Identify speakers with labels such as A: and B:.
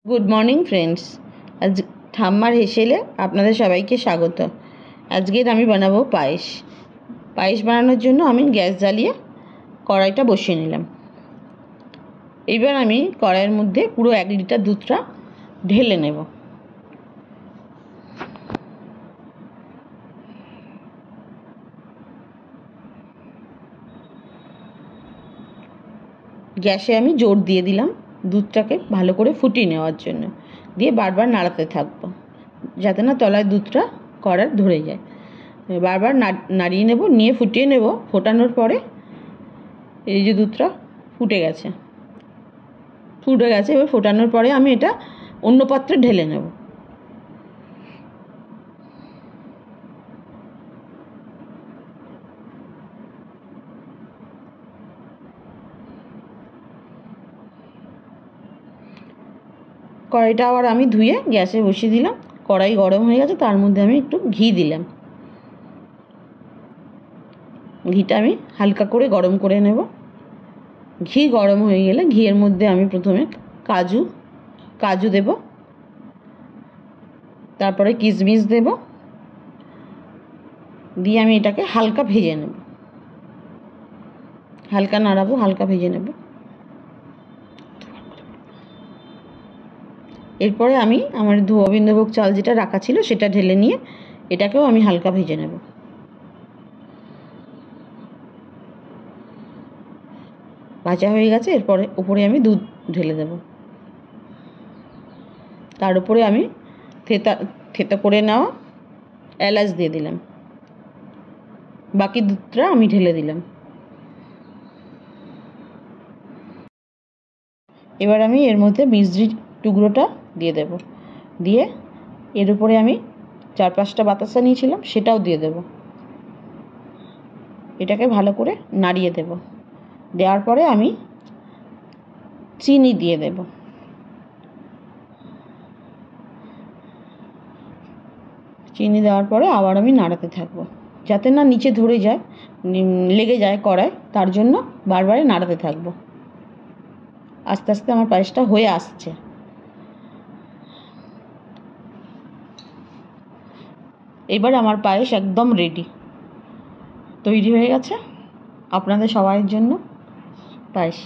A: Good morning friends. আজ ঠাম্মার হেসেলে আপনাদের সবাইকে স্বাগত। আজকের আমি বানাবো পায়েস। পায়েস বানানোর জন্য আমি গ্যাস জ্বালিয়ে কড়াইটা বসিয়ে নিলাম। এইবার আমি কড়াইয়ের মধ্যে পুরো 1 লিটার দুধটা ঢেলে নেব। গ্যাসে আমি জোর দিয়ে দিলাম দুধটাকে ভালো করে ফুটিয়ে নেওয়ার জন্য, দিয়ে বারবার নাড়াতে থাকবো যাতে না তলায় দুধটা কড়ার ধরে যায়। বারবার নাড়িয়ে নেব, নিয়ে ফুটিয়ে নেব। ফোটানোর পরে এই যে দুধটা ফুটে গেছে, এবার ফোটানোর পরে আমি এটা অন্য পাত্রে ঢেলে নেব। কড়াইটা আবার আমি ধুয়ে গ্যাসে বসিয়ে দিলাম। কড়াই গরম হয়ে গেছে, তার মধ্যে আমি একটু ঘি দিলাম। ঘিটা আমি হালকা করে গরম করে নেব। ঘি গরম হয়ে গেলে ঘিয়ের মধ্যে আমি প্রথমে কাজু দেব, তারপরে কিশমিশ দেব, দিয়ে আমি এটাকে হালকা ভেজে নেব। হালকা নাড়াবো, হালকা ভেজে নেব। এরপরে আমি আমার গোবিন্দভোগ চাল যেটা রাখা ছিল সেটা ঢেলে নিয়ে এটাকেও আমি হালকা ভেজে নেব। ভাজা হয়ে গেছে। এরপরে উপরে আমি দুধ ঢেলে দেব। তার উপরে আমি থেতো করে নেওয়া এলাচ দিয়ে দিলাম। বাকি দুধটা আমি ঢেলে দিলাম। এবার আমি এর মধ্যে মিষ্টির টুকরোটা দিয়ে দেব। দিয়ে এর উপরে আমি 4-5টা বাতাসা নিয়েছিলাম সেটাও দিয়ে দেব। এটাকে ভালো করে নাড়িয়ে দেব। দেওয়ার পরে আমি চিনি দিয়ে দেব। চিনি দেওয়ার পরে আবার আমি নাড়াতে থাকবো যাতে না নিচে ধরে যায়, লেগে যায় কড়ায়, তার জন্য বারবার নাড়াতে থাকবো। আস্তে আস্তে আমার পায়েসটা হয়ে আসছে। এবার আমার পায়েস একদম রেডি, তৈরি হয়ে গেছে আপনাদের সবার জন্য পায়েস।